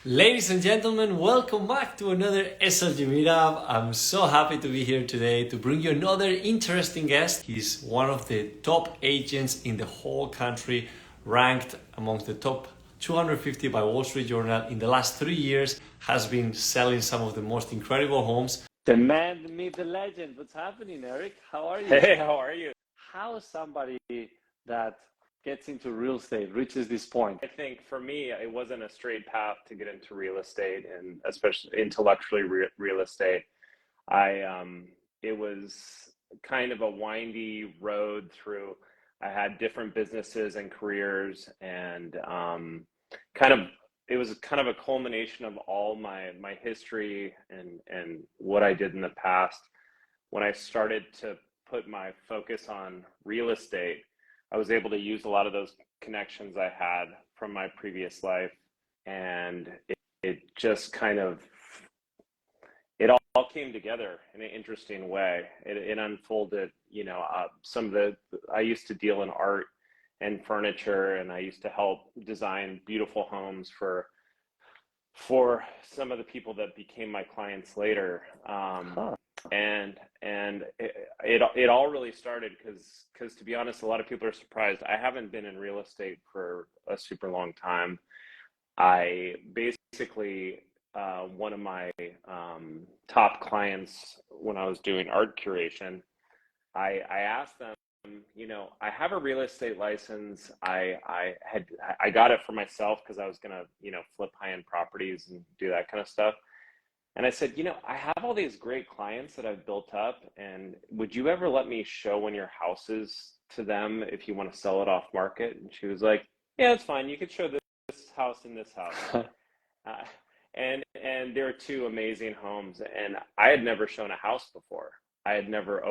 Ladies and gentlemen, welcome back to another SLG Meetup. I'm so happy to be here today to bring you another interesting guest. He's one of the top agents in the whole country, ranked amongst the top 250 by Wall Street Journal in the last 3 years, has been selling some of the most incredible homes. The man, the myth, the legend. What's happening, Erik? How are you? Hey, how are you? How somebody that gets into real estate reaches this point? I think for me, it wasn't a straight path to get into real estate, and especially intellectually real estate. It was kind of a windy road through. I had different businesses and careers, and it was kind of a culmination of all my history and what I did in the past. When I started to put my focus on real estate, I was able to use a lot of those connections I had from my previous life, and it just kind of it all came together in an interesting way. It unfolded, some of I used to deal in art and furniture, and I used to help design beautiful homes for some of the people that became my clients later. And it all really started because to be honest, a lot of people are surprised. I haven't been in real estate for a super long time. I basically one of my top clients, when I was doing art curation, I asked them, I have a real estate license. I got it for myself because I was gonna flip high-end properties and do that kind of stuff. And I said, I have all these great clients that I've built up, and would you ever let me show one of your houses to them if you want to sell it off market? And she was like, yeah, it's fine. You could show this house and this house. And there are two amazing homes, and I had never shown a house before. I had never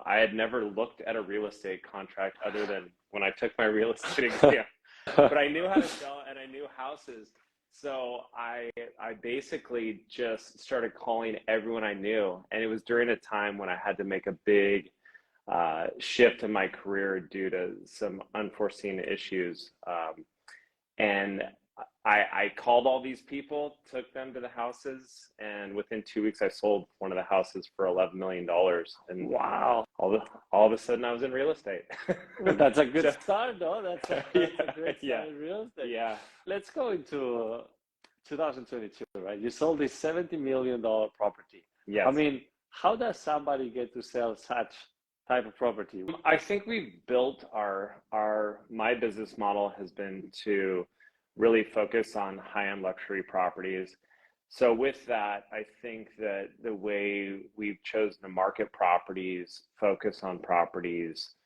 I had never looked at a real estate contract other than when I took my real estate exam. But I knew how to sell and I knew houses. So I basically just started calling everyone I knew, and it was during a time when I had to make a big shift in my career due to some unforeseen issues. And I called all these people, took them to the houses, and within 2 weeks I sold one of the houses for $11 million. And Wow. all of a sudden I was in real estate. That's a good start, though. That's a great Yeah. start in real estate. Yeah. Let's go into 2022, right? You sold this $70 million property. Yes. I mean, how does somebody get to sell such type of property? I think we've built my business model has been to really focus on high-end luxury properties. So with that, I think that the way we've chosen to market properties, focus on properties,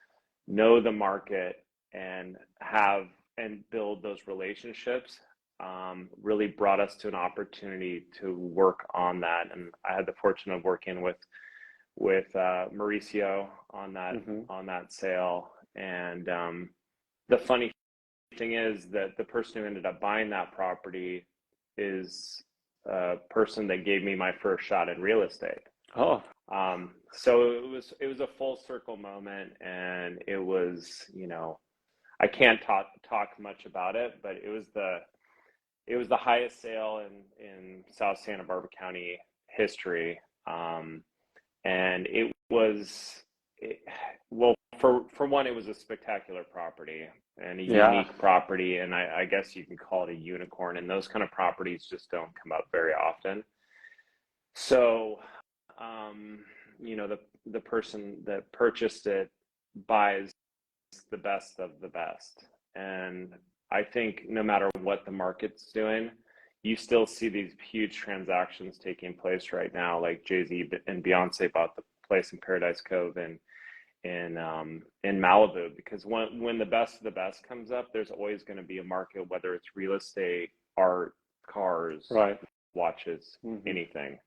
know the market, and build those relationships, really brought us to an opportunity to work on that. And I had the fortune of working with Mauricio on that sale. And the funny thing is that the person who ended up buying that property is a person that gave me my first shot in real estate. Oh, so it was a full circle moment, and it was, I can't talk much about it, but it was the highest sale in South Santa Barbara County history. And it was, well, for one, it was a spectacular property and a unique property, and I guess you can call it a unicorn, and those kind of properties just don't come up very often. So, the person that purchased it buys the best of the best. And I think no matter what the market's doing, you still see these huge transactions taking place right now, like Jay-Z and Beyonce bought the place in Paradise Cove and in Malibu, because when the best of the best comes up, there's always going to be a market, whether it's real estate, art, cars, right, watches, anything.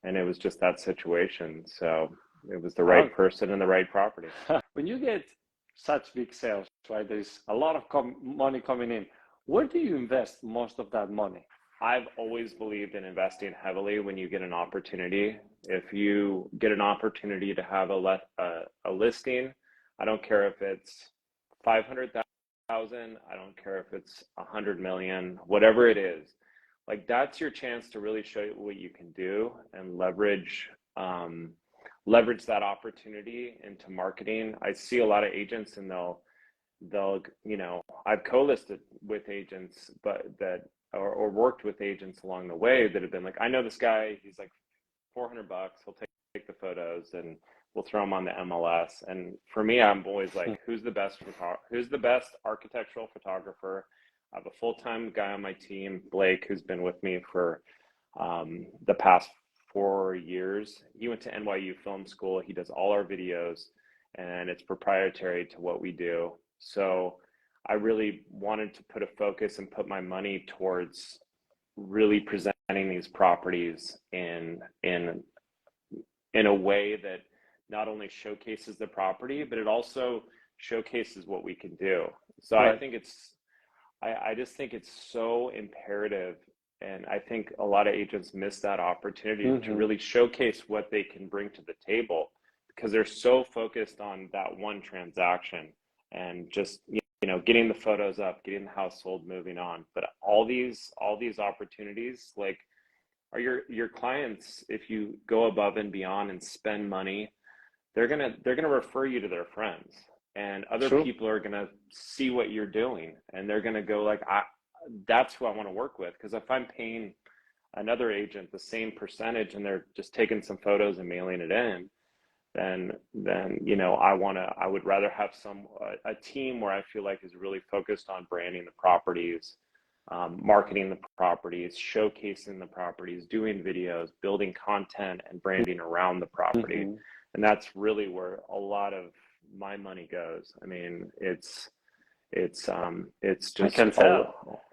And it was just that situation. So it was the right person and the right property. When you get such big sales, right, there's a lot of money coming in. Where do you invest most of that money? I've always believed in investing heavily when you get an opportunity. If you get an opportunity to have a listing, I don't care if it's 500,000, I don't care if it's 100 million, whatever it is. like that's your chance to really show what you can do and leverage that opportunity into marketing. I see a lot of agents, and they'll I've co-listed with agents, but that or worked with agents along the way that have been like, I know this guy, he's like $400, he'll take the photos and we'll throw them on the MLS. And for me, I'm always like, who's the best architectural photographer? I have a full-time guy on my team, Blake, who's been with me for the past 4 years. He went to NYU Film School. He does all our videos, and it's proprietary to what we do. So I really wanted to put a focus and put my money towards really presenting these properties in a way that not only showcases the property, but it also showcases what we can do. So right. I just think it's so imperative. And I think a lot of agents miss that opportunity to really showcase what they can bring to the table, because they're so focused on that one transaction and just, getting the photos up, getting the house sold, moving on. But all these opportunities, like, are your clients, if you go above and beyond and spend money, they're gonna refer you to their friends, and other people are gonna see what you're doing, and they're gonna go like, that's who I want to work with. Because if I'm paying another agent the same percentage and they're just taking some photos and mailing it in, then I would rather have a team where I feel like is really focused on branding the properties, marketing the properties, showcasing the properties, doing videos, building content and branding around the property. And that's really where a lot of my money goes. I mean, it's just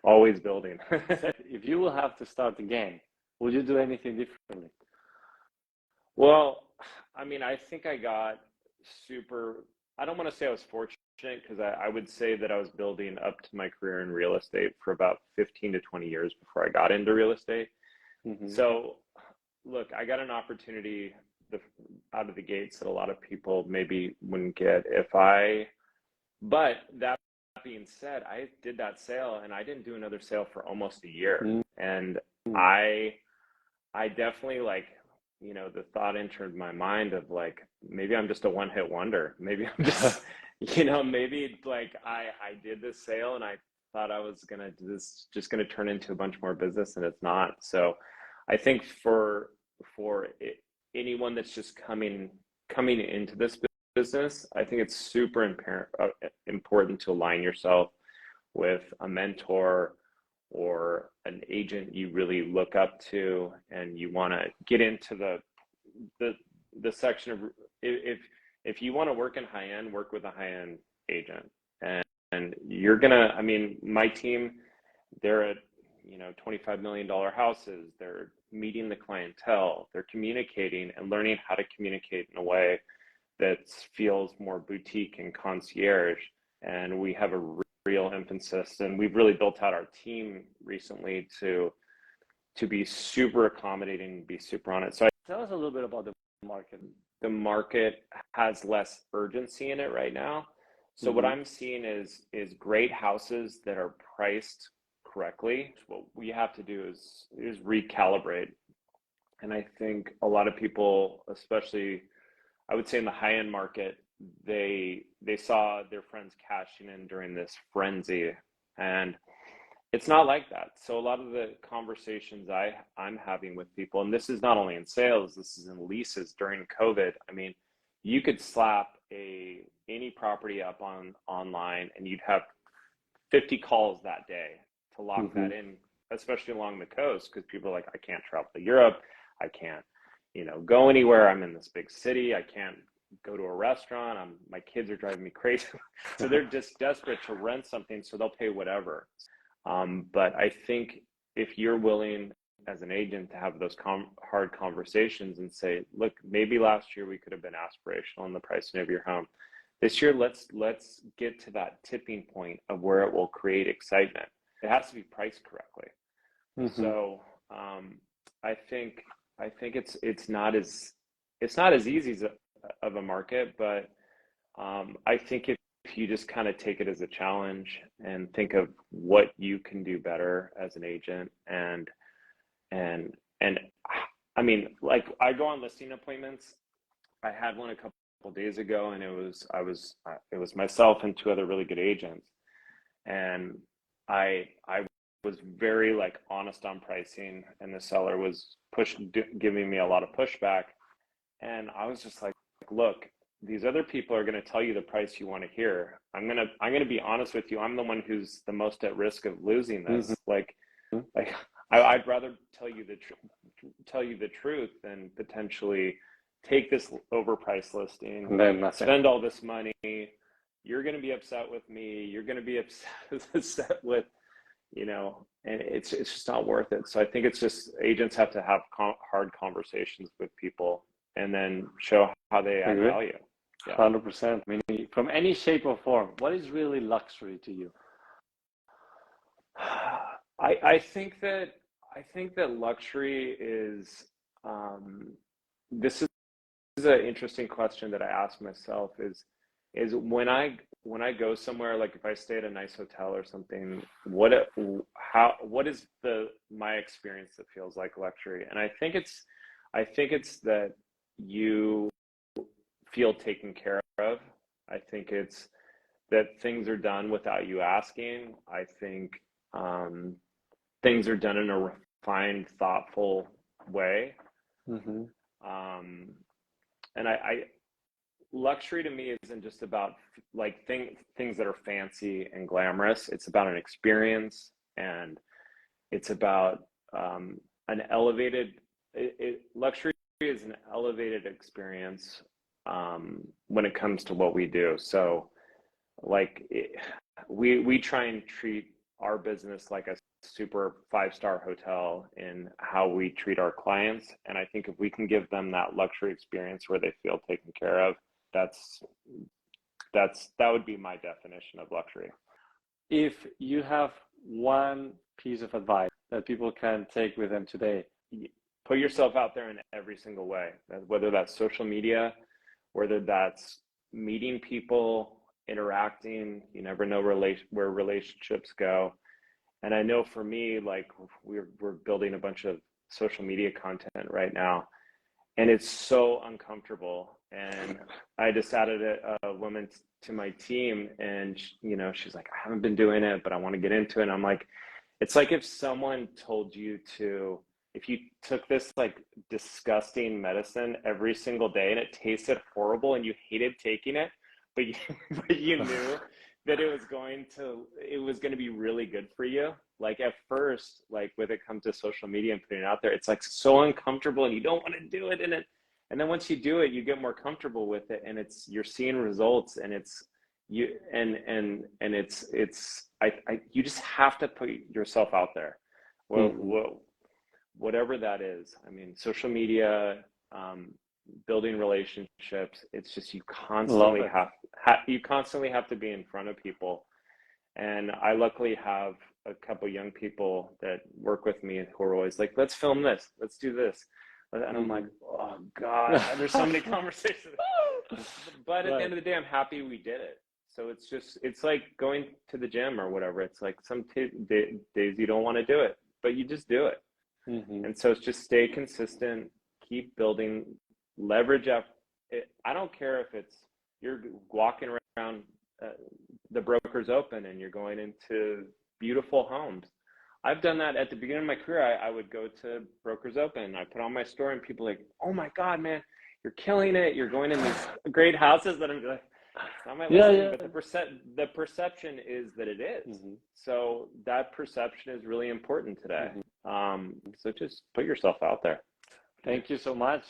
always building. If you will have to start again, would you do anything differently? Well, I mean, I think I got I don't want to say I was fortunate, because I would say that I was building up to my career in real estate for about 15 to 20 years before I got into real estate. So look, I got an opportunity out of the gates that a lot of people maybe wouldn't get but that being said, I did that sale and I didn't do another sale for almost a year. And I definitely, like, the thought entered my mind of like, maybe I'm just a one-hit wonder. Maybe I'm just, maybe like I did this sale and I thought I was going to do this, just going to turn into a bunch more business, and it's not. So I think for anyone that's just coming into this business, I think it's super important to align yourself with a mentor or an agent you really look up to, and you want to get into the section of, if you want to work in high end, work with a high end agent, and you're gonna, I mean, my team, they're at $25 million houses. They're meeting the clientele, they're communicating and learning how to communicate in a way that feels more boutique and concierge. And we have a real emphasis, and we've really built out our team recently to be super accommodating, be super on it. So tell us a little bit about the market. The market has less urgency in it right now. So what I'm seeing is great houses that are priced correctly. What we have to do is recalibrate. And I think a lot of people, especially I would say in the high-end market, they saw their friends cashing in during this frenzy, and it's not like that. So a lot of the conversations I'm having with people, and this is not only in sales, this is in leases during COVID. I mean, you could slap any property up online and you'd have 50 calls that day to lock that in, especially along the coast, because people are like, I can't travel to Europe, I can't go anywhere, I'm in this big city, I can't go to a restaurant, my kids are driving me crazy. So they're just desperate to rent something, so they'll pay whatever. But I think if you're willing as an agent to have those hard conversations and say, look, maybe last year we could have been aspirational in the pricing of your home. This year, let's get to that tipping point of where it will create excitement. It has to be priced correctly. So I think it's not as easy of a market, but I think if you just kind of take it as a challenge and think of what you can do better as an agent, and and I mean, like I go on listing appointments. I had one a couple days ago, and it was myself and two other really good agents, and I was very like honest on pricing, and the seller was giving me a lot of pushback, and I was just like, look, these other people are going to tell you the price you want to hear. I'm gonna be honest with you. I'm the one who's the most at risk of losing this. Like I'd rather tell you the truth than potentially take this overpriced listing, and then nothing. spend all this money. You're going to be upset with me. You're going to be upset with, you know, and it's just not worth it. So I think it's just agents have to have hard conversations with people and then show how they add value. 100%. I mean, from any shape or form, what is really luxury to you? I think that luxury is this is an interesting question that I ask myself is when I go somewhere, like if I stay at a nice hotel or something, what is my experience that feels like luxury? And I think it's that you feel taken care of. I think it's that things are done without you asking. I think things are done in a refined, thoughtful way. And I luxury to me isn't just about like things that are fancy and glamorous. It's about an experience, and it's about an elevated. Luxury is an elevated experience when it comes to what we do. So, like we try and treat our business like a super 5-star hotel in how we treat our clients. And I think if we can give them that luxury experience where they feel taken care of, that would be my definition of luxury. If you have one piece of advice that people can take with them today, put yourself out there in every single way, whether that's social media, whether that's meeting people, interacting. You never know where relationships go. And I know for me, like we're building a bunch of social media content right now, and it's so uncomfortable. And I just added a woman to my team, and you know, she's like, I haven't been doing it, but I want to get into it. And I'm like, it's like if someone told you if you took this like disgusting medicine every single day and it tasted horrible and you hated taking it, but you knew that it was going to be really good for you. Like at first, like when it comes to social media and putting it out there, it's like so uncomfortable and you don't want to do it. And then once you do it, you get more comfortable with it, and you're seeing results, and you just have to put yourself out there. Well, whatever that is. I mean, social media, building relationships. It's just you constantly have to be in front of people. And I luckily have a couple young people that work with me who are always like, let's film this, let's do this. And I'm like, oh God, there's so many conversations. But at the end of the day, I'm happy we did it. So it's like going to the gym or whatever. It's like some days you don't want to do it, but you just do it. And so it's just stay consistent, keep building, leverage up. I don't care if you're walking around the Brokers Open and you're going into beautiful homes. I've done that at the beginning of my career. I would go to Brokers Open. I put on my story, and people are like, oh my God, man, you're killing it. You're going in these great houses. That I'm like, it's not my listing, but the perception is that it is. So that perception is really important today. So just put yourself out there. Thank you so much.